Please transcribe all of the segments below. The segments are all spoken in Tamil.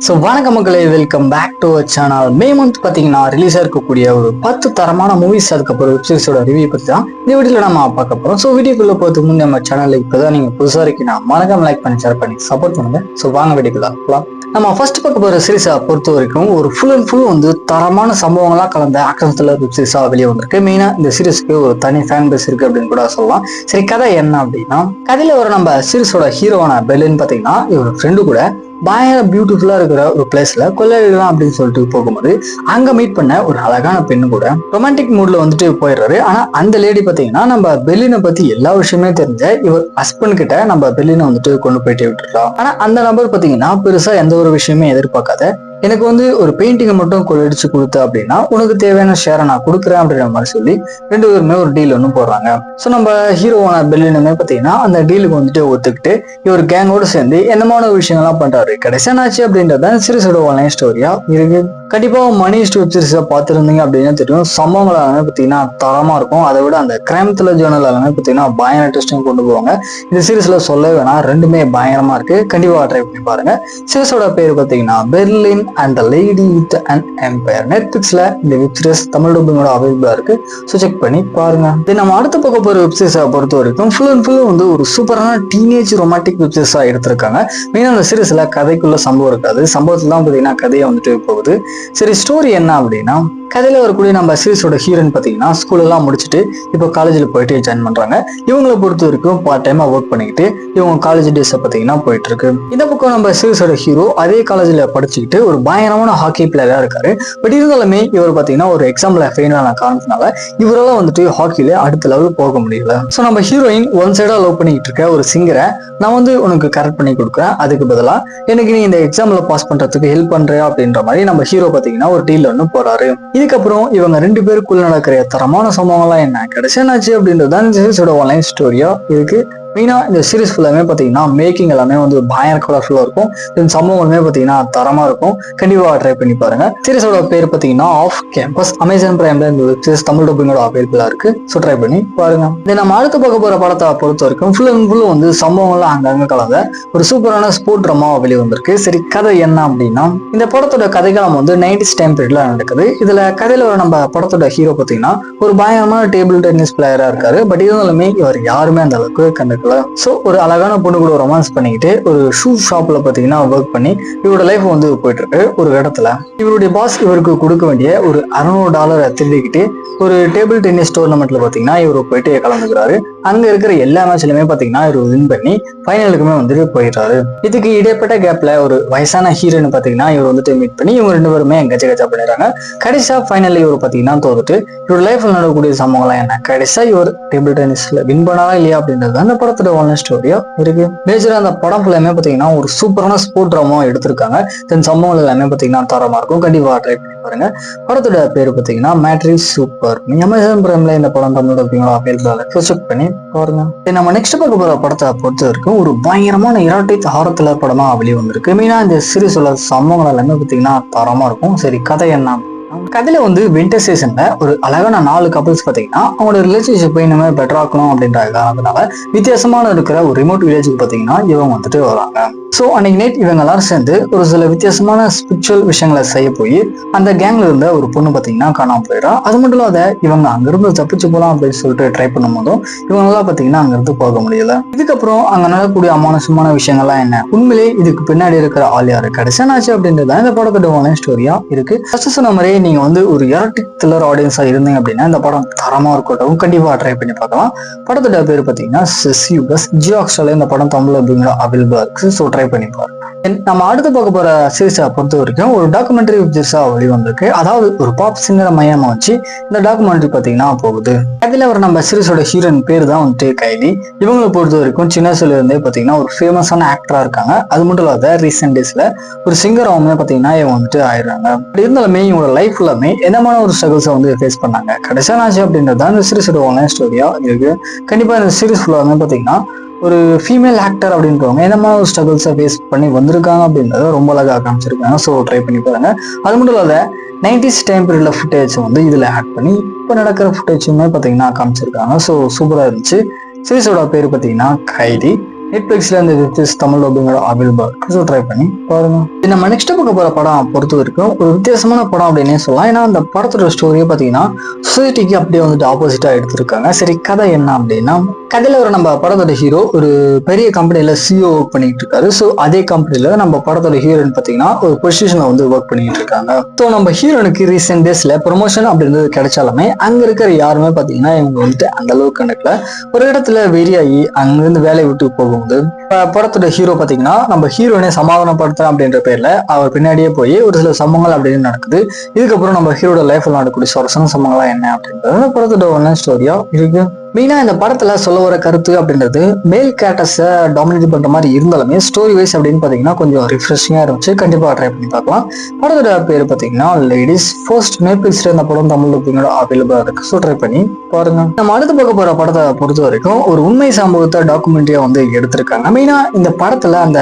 ஸோ வணக்க மக்களே, welcome back to our channel. May month பார்த்தீங்கன்னா ரிலீஸாக இருக்கக்கூடிய ஒரு 10 தரமான மூவிஸ், அதுக்கப்புறம் வெப்சீரிஸோட ரிவ்யூ பற்றி தான் இந்த வீடியோவில் நம்ம பார்க்க போகிறோம். ஸோ வீடியோக்குள்ளே போகிறதுக்கு முன்னே நம்ம சேனலில் இப்போ தான் நீங்கள் புதுசாக இருக்கீங்கன்னா மறக்காம லைக் பண்ணி ஷேர் பண்ணி சப்போர்ட் பண்ணுங்க. ஸோ வாங்க வீடியோக்குள்ள போகலாம். நம்ம ஃபர்ஸ்ட் பார்க்க போகிற சீரிஸை பொறுத்த வரைக்கும் ஒரு ஃபுல் அண்ட் ஃபுல் வந்து தரமான சம்பவங்களாக கலந்த ஆக்ஷன் த்ரில்லர் வெப் சீரிஸாக வெளியே வந்திருக்கு. மெயினாக இந்த சீரிஸ்க்கு ஒரு தனி ஃபேன் பேஸ் இருக்கு அப்படின்னு கூட சொல்லலாம். சரி, கதை என்ன அப்படின்னா, கதையில ஒரு நம்ம சீரிஸோட ஹீரோவான பெல்லின்னு பார்த்தீங்கன்னா இவரோட ஃப்ரெண்டு கூட பயங்கர பியூட்டிஃபுல்லா இருக்கிற ஒரு பிளேஸ்ல கொள்ளையிடலாம் அப்படின்னு சொல்லிட்டு போகும்போது அங்க மீட் பண்ண ஒரு அழகான பெண்ணு கூட ரொமான்டிக் மூட்ல வந்துட்டு போயிடுறாரு. ஆனா அந்த லேடி பாத்தீங்கன்னா நம்ம பெல்லினை பத்தி எல்லா விஷயமே தெரிஞ்ச இவர் ஹஸ்பண்ட் கிட்ட நம்ம பெல்லினை வந்துட்டு கொண்டு போயிட்டு விட்டுறோம். ஆனா அந்த நபர் பாத்தீங்கன்னா பெருசா எந்த ஒரு விஷயமே எதிர்பார்க்காத, எனக்கு வந்து ஒரு பெயிண்டிங்கை மட்டும் கொள்ளடிச்சு கொடுத்த அப்படின்னா உனக்கு தேவையான ஷேரை நான் கொடுக்குறேன் அப்படின்ற மாதிரி சொல்லி ரெண்டு பேருமே ஒரு டீல் ஒன்று போடுறாங்க. ஸோ நம்ம ஹீரோவான பெல்லினுமே பார்த்தீங்கன்னா அந்த டீலுக்கு வந்துட்டு ஒத்துக்கிட்டு இவர் கேங்கோட சேர்ந்து என்னமான விஷயங்கள்லாம் பண்றாரு. கடைசியாச்சு அப்படின்றத சீரிஸோட ஆன்லைன் ஸ்டோரியா இருக்கு. கண்டிப்பா மணி வெப் சீரிஸை பார்த்துருந்தீங்க அப்படின்னு தெரியும். சம்பவங்கள் எல்லாமே பார்த்தீங்கன்னா தரமா இருக்கும். அதை விட அந்த கிரைம் த்ரில்லர் ஜேர்னல் எல்லாமே பார்த்தீங்கன்னா பயங்கர இன்ட்ரெஸ்டிங் கொண்டு போவாங்க. இந்த சீரிஸ்ல சொல்ல வேணாம், ரெண்டுமே பயங்கரமா இருக்கு. கண்டிப்பா ட்ரை பண்ணி பாருங்க. சீரிஸோட பேர் பார்த்தீங்கன்னா Berlin and the lady with an empire. நெட்ஃபிளிக்ஸ்ல இந்த வெப் சீரிஸ் தமிழ் டப்பிங்கோட அவைலபிளா இருக்கு. ஸோ செக் பண்ணி பாருங்க. இது நம்ம அடுத்த பக்கம் போற வெப் சீரிஸை பொறுத்த வரைக்கும் ஃபுல் அண்ட் ஃபுல் வந்து ஒரு சூப்பரான டீனேஜ் ரொமான்டிக் வெப் சீரிஸா எடுத்திருக்காங்க. மெயினாக அந்த சீரிஸ்ல கதைக்குள்ள சம்பவம் இருக்காது, சம்பவத்துல தான் பார்த்தீங்கன்னா கதையை வந்துட்டு போகுது. சரி, ஸ்டோரி என்ன அப்படின்னா, கதையில வரக்கூடிய நம்ம சீரிஸோட ஹீரோயின் பார்த்தீங்கன்னா ஸ்கூல் எல்லாம் முடிச்சுட்டு இப்போ காலேஜில் போயிட்டு ஜாயின் பண்றாங்க. இவங்களை பொறுத்த வரைக்கும் பார்ட் டைமா ஒர்க் பண்ணிக்கிட்டு இவங்க காலேஜ் டேஸை பார்த்தீங்கன்னா போயிட்டு இருக்கு. இந்த பக்கம் நம்ம சீரிஸோட ஹீரோ அதே காலேஜில் படிச்சுக்கிட்டு ஒரு பயங்கரமான ஹாக்கி பிளேயரா இருக்காரு. பட் இருந்தாலுமே இவர் பார்த்தீங்கன்னா ஒரு எக்ஸாம்ல ஃபெயில் ஆன காரணத்தினால இவரால் வந்துட்டு ஹாக்கில அடுத்த லெவல் போக முடியல. ஸோ நம்ம ஹீரோயின் ஒன் சைடா லவ் பண்ணிக்கிட்டு இருக்க ஒரு சிங்கரை நான் வந்து உனக்கு கரெக்ட் பண்ணி கொடுக்குறேன், அதுக்கு பதிலா எனக்கு நீ இந்த எக்ஸாம்ல பாஸ் பண்றதுக்கு ஹெல்ப் பண்றியா அப்படின்ற மாதிரி நம்ம ஹீரோ பார்த்தீங்கன்னா ஒரு டீல் ஒன்று போறாரு. இதுக்கப்புறம் இவங்க ரெண்டு பேருக்குள்ள நடக்கிற தரமான சம்பவங்கள்லாம் என்ன, கடைசியாச்சு அப்படின்றது தான் சீரிஸோட ஆன்லைன் ஸ்டோரியா இருக்கு. மெயினா இந்த சீரிஸ் ஃபுல்லாமே பார்த்தீங்கன்னா மேக்கிங் எல்லாமே வந்து பயங்கர கலர்ஃபுல்லா இருக்கும். தென் சம்பவங்களுமே பார்த்தீங்கன்னா தரமா இருக்கும். கண்டிப்பா ட்ரை பண்ணி பாருங்க. சீரிஸோட பேர் பார்த்தீங்கன்னா ஆஃப் கேம்பஸ். அமேசான் பிரைம்ல இந்த வெப் சீரிஸ் தமிழ் டப்பிங்கோட அவைலபிளா இருக்கு. ஸோ ட்ரை பண்ணி பாருங்க. இதை நம்ம அடுத்து பார்க்க போற படத்தை பொறுத்த வரைக்கும் ஃபுல் அண்ட் ஃபுல் வந்து சம்பவங்கள்லாம் அங்கங்க கலந்த ஒரு சூப்பரான ஸ்போர்ட் ட்ராமா வெளியே வந்திருக்கு. சரி, கதை என்ன அப்படின்னா, இந்த படத்தோட கதைக்காலம் வந்து 90s டைம் பீரியட்ல நடக்குது. இதுல கதையில ஒரு நம்ம படத்தோட ஹீரோ பார்த்தீங்கன்னா ஒரு பயங்கரமான டேபிள் டென்னிஸ் பிளேயரா இருக்காரு. பட் இருந்தாலுமே இவர் யாருமே அந்த அளவுக்கு கண்டுக்கல. ஸோ ஒரு அழகான பொண்ணு கூட ரொமான்ஸ் பண்ணிக்கிட்டு ஒரு ஷூ ஷாப்ல பார்த்தீங்கன்னா ஒர்க் பண்ணி இவரோட லைஃப் வந்து போயிட்டு இருக்கு. ஒரு இடத்துல இவருடைய பாஸ் இவருக்கு கொடுக்க வேண்டிய ஒரு $600 திருடிக்கிட்டு ஒரு டேபிள் டென்னிஸ் டோர்னமெண்ட்ல பார்த்தீங்கன்னா இவர் போயிட்டு கலந்துக்கிறாரு. அங்க இருக்கிற எல்லா மேட்ச்லயுமே பார்த்தீங்கன்னா இவர் வின் பண்ணி ஃபைனலுக்குமே வந்துட்டு போயிடுறாரு. இதுக்கு இடைப்பட்ட கேப்ல ஒரு வயசான ஹீரோயின் பார்த்தீங்கன்னா இவர் வந்துட்டு மீட் பண்ணி இவங்க ரெண்டு பேருமே கச்சா பண்ணிடுறாங்க. கடைசியா ஃபைனல் இவர் பார்த்தீங்கன்னா தோத்துட்டு இவரோட லைஃப்ல நடக்கக்கூடிய சம்பவங்கள்லாம் என்ன, கடைசியா இவர் டேபிள் டென்னிஸ்ல வின் பண்ணாரா இல்லையா அப்படின்றது அந்த படத்தோட ஆன்லைன் ஸ்டோரியா இருக்கு. மேஜரா அந்த படம் ஃபுல்லாமே பார்த்தீங்கன்னா ஒரு சூப்பரான ஸ்போர்ட் ட்ராமா எடுத்திருக்காங்க. தென் சம்பவங்கள் எல்லாமே பார்த்தீங்கன்னா தரமா இருக்கும். கண்டிப்பா ட்ரை பண்ணி பாருங்க. படத்தோட பேர் பார்த்தீங்கன்னா மேட்ரிக்ஸ் சூப்பர். அமேசான் பிரைம்ல இந்த படம் தமிழ் டப்பிங்கோட அவைலபிளா இருக்கு. செக் பண்ணி பாருங்க. நம்ம நெக்ஸ்ட் பார்க்க போற படத்தை பொறுத்த வரைக்கும் ஒரு பயங்கரமான எராட்டிக் ஹாரர் த்ரில்லர் படமா வெளியே வந்திருக்கு. மெயினா இந்த சீரிஸ் உள்ள சம்பவங்கள் எல்லாமே பார்த்தீங்கன்னா தரமா இருக்கும். சரி, கதை என்ன, கதையில வந்து வின்டர் சீசன்ல ஒரு அழகான 4 கப்பல்ஸ் பார்த்தீங்கன்னா அவங்களோட ரிலேஷன்ஷிப்பை இனிமே பெட்டர் ஆக்கணும் அப்படின்ற காரணத்தினால வித்தியாசமான இருக்கிற ஒரு ரிமோட் வில்லேஜுக்கு பார்த்தீங்கன்னா இவங்க வந்துட்டு வராங்க. ஸோ அன்னைக்கு நைட் இவங்க எல்லாரும் சேர்ந்து ஒரு சில வித்தியாசமான ஸ்பிரிச்சுவல் விஷயங்களை செய்ய போய் அந்த கேங்ல இருந்த ஒரு பொண்ணு பார்த்தீங்கன்னா காணாம போயிடா. அது மட்டும் இல்லாத இவங்க அங்கிருந்து தப்பிச்சு போகலாம் அப்படின்னு சொல்லிட்டு ட்ரை பண்ணும் போதும் இவங்களாம் பார்த்தீங்கன்னா அங்கிருந்து போக முடியல. இதுக்கப்புறம் அங்க நடக்கக்கூடிய அமானுஷமான விஷயங்கள்லாம் என்ன, உண்மையிலே இதுக்கு பின்னாடி இருக்கிற ஆள் யாரு, கடைசியாச்சு அப்படின்றது இந்த படத்தோட ஆன்லைன் ஸ்டோரியா இருக்கு. ஃபர்ஸ்ட் சொன்ன மாதிரி நீங்க வந்து ஒரு எராட்டிக் த்ரில்லர் ஆடியன்ஸா இருந்தீங்க அப்படின்னா இந்த படம் தரமா இருக்கட்டும். கண்டிப்பா ட்ரை பண்ணி பார்க்கலாம். படத்தோட பேர் பார்த்தீங்கன்னா செஸ்யூபஸ். ஜியோ ஹாட்ஸ்டார்ல இந்த படம் தமிழ் அவைலபிளா இருக்கு. ஸோ ட்ரை பண்ணி பாருங்க. நம்ம அடுத்து பார்க்க போற சீரிஸை பொறுத்த வரைக்கும் ஒரு டாக்குமெண்ட்ரி சீரிஸா வெளிவந்திருக்கு. அதாவது ஒரு பாப் சிங்கரை மையமா வச்சு இந்த டாக்குமெண்ட்ரி பார்த்தீங்கன்னா போகுது. அதுல ஒரு நம்ம சீரிஸோட ஹீரோயின் பேர் தான் வந்துட்டு கைலி. இவங்களை பொறுத்த வரைக்கும் சின்ன வயசுல இருந்தே பார்த்தீங்கன்னா ஒரு ஃபேமஸான ஆக்டரா இருக்காங்க. அது மட்டும் இல்லாத ரீசெண்ட் டேஸ்ல ஒரு சிங்கராவுமே பார்த்தீங்கன்னா இவங்க வந்துட்டு ஆயிடுறாங்க. அப்படி இருந்தாலுமே இவங்களோட லைஃப் எல்லாமே என்னமான ஒரு ஸ்ட்ரகிள்ஸை வந்து ஃபேஸ் பண்ணாங்க. கடைசியாச்சு அப்படின்றது தான் இந்த சீரிஸோட ஆன்லைன் ஸ்டோரியா இருக்கு. கண்டிப்பா இந்த சீரிஸ் ஃபுல்லாமே பார்த்தீங்கன்னா ஒரு ஃபீமேல் ஆக்டர் அப்படின்றவங்க என்னமான ஒரு ஸ்ட்ரகிள்ஸை ஃபேஸ் பண்ணி வந்திருக்காங்க அப்படின்றத ரொம்ப அழகாக காமிச்சிருக்காங்க. ஸோ ட்ரை பண்ணி பாருங்க. அது மட்டும் இல்லாத 90s டைம் பீரியட்ல ஃபுட்டேஜ் வந்து இதுல ஆட் பண்ணி இப்போ நடக்கிற ஃபுட்டேஜுமே பார்த்தீங்கன்னா காமிச்சிருக்காங்க. ஸோ சூப்பராக இருந்துச்சு. சீரிஸோட பேர் பார்த்தீங்கன்னா கைதி. நெட்ஃபிளிக்ஸ்ல இந்த வித்தியாஸ் தமிழ் அப்படிங்கிற அவைலபிள் இருக்கு. ஸோ ட்ரை பண்ணி பாருங்க. இது நம்ம நெக்ஸ்ட் பார்க்க போற படம் பொறுத்த வரைக்கும் ஒரு வித்தியாசமான படம் அப்படின்னே சொல்லலாம். ஏன்னா அந்த படத்தோட ஸ்டோரியை பார்த்தீங்கன்னா சொசைட்டிக்கு அப்படியே வந்துட்டு ஆப்போசிட்டா எடுத்திருக்காங்க. சரி, கதை என்ன அப்படின்னா, கதையில ஒரு நம்ம படத்தோட ஹீரோ ஒரு பெரிய கம்பெனில சிஓ ஒர்க் பண்ணிட்டு இருக்காரு. ஸோ அதே கம்பெனில நம்ம படத்தோட ஹீரோயின் பார்த்தீங்கன்னா ஒரு பொசிஷன்ல வந்து ஒர்க் பண்ணிட்டு இருக்காங்க. ஸோ நம்ம ஹீரோனுக்கு ரீசெண்ட் டேஸ்ல ப்ரொமோஷன் அப்படின்றது கிடைச்சாலுமே அங்க இருக்கிற யாருமே பார்த்தீங்கன்னா இவங்க வந்துட்டு அந்த அளவுக்கு கணக்குல ஒரு இடத்துல வெறியாகி அங்கிருந்து வேலையை விட்டு போகும்போது படத்தோட ஹீரோ பார்த்தீங்கன்னா நம்ம ஹீரோனை சமாதானப்படுத்துறேன் அப்படின்ற பேர்ல அவர் பின்னாடியே போய் ஒரு சில சம்பவங்கள் அப்படின்னு நடக்குது. இதுக்கப்புறம் நம்ம ஹீரோட லைஃப்ல நடக்கக்கூடிய சொரசன சம்பவங்கள்லாம் என்ன அப்படின்றது படத்தோட ஒன்ன ஸ்டோரியா இருக்கு. மெயினா இந்த படத்துல சொல்ல வர கருத்து அப்படின்றது மேல் கேரக்டர்ஸை டாமினேட் பண்ற மாதிரி இருந்தாலுமே ஸ்டோரி வைஸ் அப்படின்னு பாத்தீங்கன்னா கொஞ்சம் ரிஃப்ரெஷிங்கா இருந்துச்சு. கண்டிப்பா ட்ரை பண்ணி பார்க்கலாம். படத்தோட பேர் பாத்தீங்கன்னா லேடிஸ் ஃபர்ஸ்ட். நெட்ஃபிளிக்ஸ்ல இந்த படம் தமிழ் அப்படிங்கிற அவைலபிளா இருக்கு. ஸோ ட்ரை பண்ணி பாருங்க. நம்ம அடுத்து பார்க்க போற படத்தை பொறுத்த வரைக்கும் ஒரு உண்மை சம்பவத்தை டாக்குமெண்ட்ரியா வந்து எடுத்திருக்காங்க. மெயினா இந்த படத்துல அந்த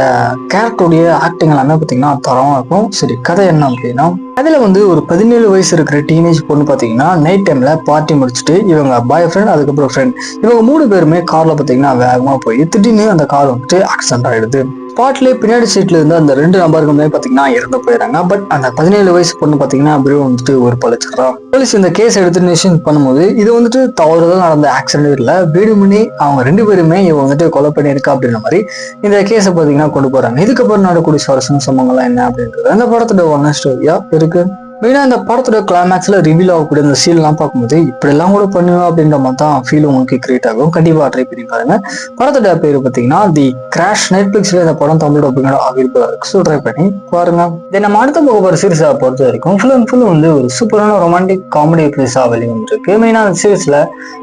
கேரக்டருடைய ஆக்டிங் எல்லாமே பாத்தீங்கன்னா தரமா இருக்கும். சரி, கதை என்ன அப்படின்னா, அதுல வந்து ஒரு 17 வயசு இருக்கிற டீனேஜ் பொண்ணு பாத்தீங்கன்னா நைட் டைம்ல பார்ட்டி முடிச்சுட்டு இவங்க பாய் ஃப்ரெண்ட் அதுக்கப்புறம் ஃப்ரெண்ட் இவங்க 3 பேருமே கார்ல பாத்தீங்கன்னா வேகமா போய் திடீர்னு அந்த கார் வந்துட்டு ஆக்சிடென்ட் ஆயிடுது. ஸ்பாட்லேயே பின்னாடி சீட்ல இருந்து அந்த 2 நபர்களுமே பாத்தீங்கன்னா இறந்து போயிடறாங்க. பட் அந்த 17 வயசு பொண்ணு பாத்தீங்கன்னா அப்படியே வந்துட்டு ஒரு பழிச்சிடறான். போலீஸ் இந்த கேஸ் எடுத்து இன்வெஸ்டிகேஷன் பண்ணும்போது இது வந்துட்டு தவறுதல் நடந்த ஆக்சிடென்ட் இல்ல, வேணுமனே அவங்க 2 பேருமே இவங்க வந்துட்டு கொலை பண்ணியிருக்கா அப்படின்ற மாதிரி இந்த கேஸை பாத்தீங்கன்னா கொண்டு போறாங்க. இதுக்கப்புறம் நடக்கூடிய சுவாரஸ்யமான சம்பவங்கள்லாம் என்ன அப்படின்றது அந்த படத்தோட ஒன்ன ஸ்டோரியா இருக்கு. மெயினா இந்த படத்தோட கிளைமேக்ஸ்ல ரிவீல் ஆகக்கூடிய இந்த சீன் எல்லாம் பார்க்கும்போது இப்படி எல்லாம் கூட பண்ணுவோம் அப்படின்ற மாதிரி தான் ஃபீல் உங்களுக்கு கிரியேட் ஆகும். கண்டிப்பா ட்ரை பண்ணி பாருங்க. படத்தோட பேரு பாத்தீங்கன்னா தி கிராஷ். நெட்ஃபிளிக்ஸ்ல இந்த படம் தமிழ் அப்படிங்கிற அவைலபிளா இருக்கு. ஸோ ட்ரை பண்ணி பாருங்க. இதை நம்ம அடுத்த போக போற சீரிஸா பொறுத்த வரைக்கும் ஃபுல் அண்ட் ஃபுல் வந்து ஒரு சூப்பரான ரொமான்டிக் காமெடி எபிசோடா வெளிவந்துருக்கு. மெயினா அந்த சீரிஸ்ல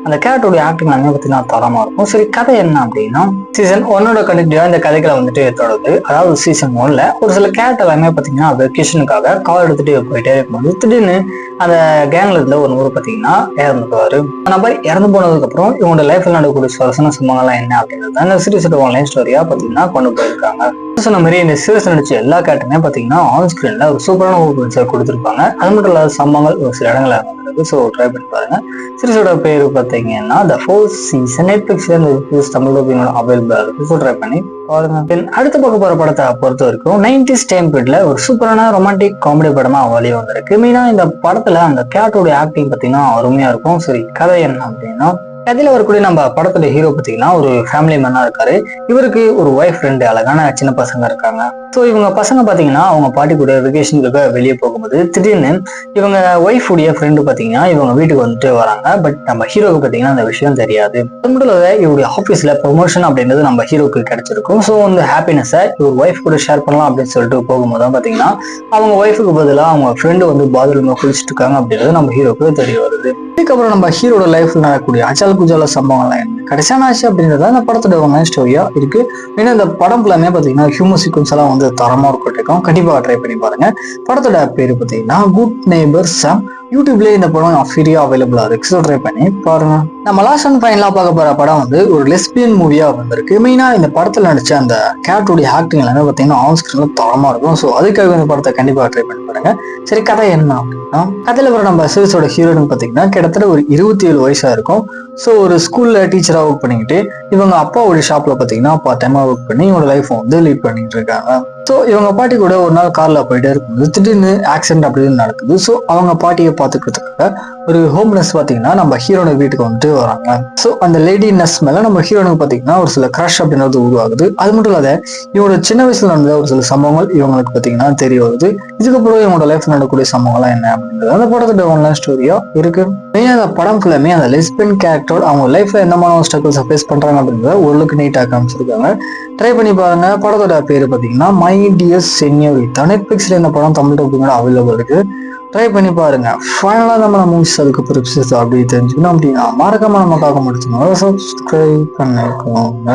அந்த கேரக்டருடைய ஆக்டிங் எல்லாமே பார்த்தீங்கன்னா தரமா இருக்கும். சரி, கதை என்ன அப்படின்னா, சீசன் 1 கனெக்டிவா இந்த கதைகளை வந்துட்டு தொடருது. அதாவது சீசன் 1 ஒரு சில கேரக்டர் எல்லாமே பார்த்தீங்கன்னா வெக்கேஷனுக்காக கால் எடுத்துட்டு போயிட்டே இருக்கும்போது திடீர்னு அந்த கேங்ல இருந்த ஒரு நபர் பார்த்தீங்கன்னா இறந்து போவாரு. அந்த நபர் இறந்து போனதுக்கு அப்புறம் இவங்களோட லைஃப்ல நடக்கக்கூடிய சுவாரஸ்யமான சம்பவங்கள்லாம் என்ன அப்படின்றது அந்த சீரிஸோட ஆன்லைன் ஸ்டோரியா பார்த்தீங்கன்னா கொண்டு போயிருக்காங்க. சொன்ன மாதிரி இந்த சீரிஸ் நடிச்ச எல்லா கேரக்டருமே பார்த்தீங்கன்னா ஆன் ஸ்கிரீன்ல ஒரு சூப்பரான ஒரு கொடுத்துருப்பாங்க. அது மட்டும் இல்லாத சம்பவங்கள் ஒரு சில இடங்கள்ல இருக்கு. ஸோ ட்ரை பண்ணி பாருங்க. சீரிஸோட பேரு பார்த்தீங்கன்னா த 4th சீசன். நெட்ஃபிளிக்ஸ்ல இந்த தமிழ் அவைலபிளா இருக்கு. ஸோ ட்ரை பண்ணி பாருங்க. அடுத்த பார்க்க போற படத்தை பொறுத்த வரைக்கும் 90s டைம் பீரியட்ல ஒரு சூப்பரான ரொமான்டிக் காமெடி படமா வெளியே வந்திருக்கு. மெயினா இந்த படத்துல அந்த கேரக்டருடைய ஆக்டிங் பார்த்தீங்கன்னா அருமையா இருக்கும். சரி, கதை என்ன அப்படின்னா, கதையில வரக்கூடிய நம்ம படத்தோட ஹீரோ பார்த்தீங்கன்னா ஒரு ஃபேமிலி மேனா இருக்காரு. இவருக்கு ஒரு ஒய்ஃப் 2 அழகான சின்ன பசங்க இருக்காங்க. ஸோ இவங்க பசங்க பார்த்தீங்கன்னா அவங்க பாட்டி கூட வெக்கேஷனுக்காக வெளியே போகும்போது திடீர்னு இவங்க ஒய்ஃப் உடைய ஃப்ரெண்டு பார்த்தீங்கன்னா இவங்க வீட்டுக்கு வந்துட்டு வராங்க. பட் நம்ம ஹீரோக்கு பார்த்தீங்கன்னா அந்த விஷயம் தெரியாது. அது மட்டும் இல்லாத இவருடைய ஆஃபீஸ்ல ப்ரொமோஷன் அப்படின்றது நம்ம ஹீரோக்கு கிடைச்சிருக்கும். ஸோ அந்த ஹாப்பினஸை இவர் ஒய்ஃப் கூட ஷேர் பண்ணலாம் அப்படின்னு சொல்லிட்டு போகும்போது தான் பார்த்தீங்கன்னா அவங்க ஒய்ஃபுக்கு பதிலாக அவங்க ஃப்ரெண்டு வந்து பாத்ரூம்ல குளிச்சுட்டு இருக்காங்க அப்படின்றது நம்ம ஹீரோக்கு தெரிய வருது. இதுக்கப்புறம் நம்ம ஹீரோட லைஃப்ல நடக்கக்கூடிய அச்சால் குஜால சம்பவங்கள்லாம் என்ன கடைசியான ஆச்சு அப்படின்றத அந்த படத்தோட ஒன்லைன் ஸ்டோரியா இருக்கு. ஏன்னா இந்த படம் ஃபுல்லாமே பார்த்தீங்கன்னா ஹியூமர் சீக்வன்ஸ் எல்லாம் வந்து தரமா இருக்கும். கண்டிப்பா ட்ரை பண்ணி பாருங்க. படத்தோட பேரு பார்த்தீங்கன்னா குட் நெய்பர் சம். யூடியூப்லேயே இந்த படம் ஃப்ரீயா அவைலபிளா இருக்கு. ஸோ ட்ரை பண்ணி பாருங்க. நம்ம லாஸ்ட் அண்ட் ஃபைனலாக பார்க்க போற படம் வந்து ஒரு லெஸ்பியன் மூவியா வந்திருக்கு. மெயினா இந்த படத்துல நடிச்ச அந்த கேரக்டருடைய ஆக்டிங் எல்லாமே பார்த்தீங்கன்னா ஆன் ஸ்கிரீன்ல தரமா இருக்கும். ஸோ அதுக்காக இந்த படத்தை கண்டிப்பா ட்ரை பண்ணி பாருங்க. சரி, கதை என்ன அப்படின்னா, கதையில வர நம்ம சீரிஸோட ஹீரோயின் பார்த்தீங்கன்னா கிட்டத்தட்ட ஒரு 27 வயசா இருக்கும். ஸோ ஒரு ஸ்கூல்ல டீச்சரா ஒர்க் பண்ணிக்கிட்டு இவங்க அப்பாவுடைய ஷாப்ல பார்த்தீங்கன்னா பார்ட் டைமா ஒர்க் பண்ணி இவங்க லைஃப் வந்து லீட் பண்ணிட்டு இருக்காங்க. ஸோ இவங்க பாட்டி கூட ஒரு நாள் கார்ல போயிட்டே இருக்கும்போது திடீர்னு ஆக்சிடென்ட் அப்படின்னு நடக்குது. ஸோ அவங்க பாட்டியை பார்த்துக்கிறதுக்காக ஒரு ஹோம் நர்ஸ் பார்த்தீங்கன்னா நம்ம ஹீரோட வீட்டுக்கு வந்துட்டு வராங்க. ஸோ அந்த லேடி நர்ஸ் மேல நம்ம ஹீரோனுக்கு பார்த்தீங்கன்னா ஒரு சில கிரஷ் அப்படின்றது உருவாகுது. அது மட்டும் இல்லாத இவங்களோட சின்ன வயசுல நடந்த ஒரு சில சம்பவங்கள் இவங்களுக்கு பார்த்தீங்கன்னா தெரிய வருது. இதுக்கப்புறம் இவங்களோட லைஃப்ல நடக்கக்கூடிய சம்பவங்கள்லாம் என்ன அப்படின்றது அந்த படத்தோட ஒன்லைன் ஸ்டோரியா இருக்கு. மெயினாக அந்த படம் ஃபுல்லாமே அந்த லெஸ்பியன் கேரக்டர் அவங்க லைஃப்ல எந்த மாதிரி ஸ்ட்ரகிள்ஸ் ஃபேஸ் பண்றாங்க அப்படின்றத ஓரளவுக்கு நீட்டாக காமிச்சிருக்காங்க. ட்ரை பண்ணி பாருங்க. படத்தோட பேரு பார்த்தீங்கன்னா மை டியர் சென்யோரிட்டா. நெட்ஃபிளிக்ஸ்ல இந்த படம் தமிழ் அப்படிங்கிற அவைலபிள் இருக்கு. ட்ரை பண்ணி பாருங்க. ஃபைனலா நம்ம மூவிஸ் அதுக்கு அப்படி தெரிஞ்சுக்கணும் அப்படின்னா மறக்காம நமக்காக முடிச்சுக்கணும். சப்ஸ்கிரைப் பண்ணிக்கோங்க.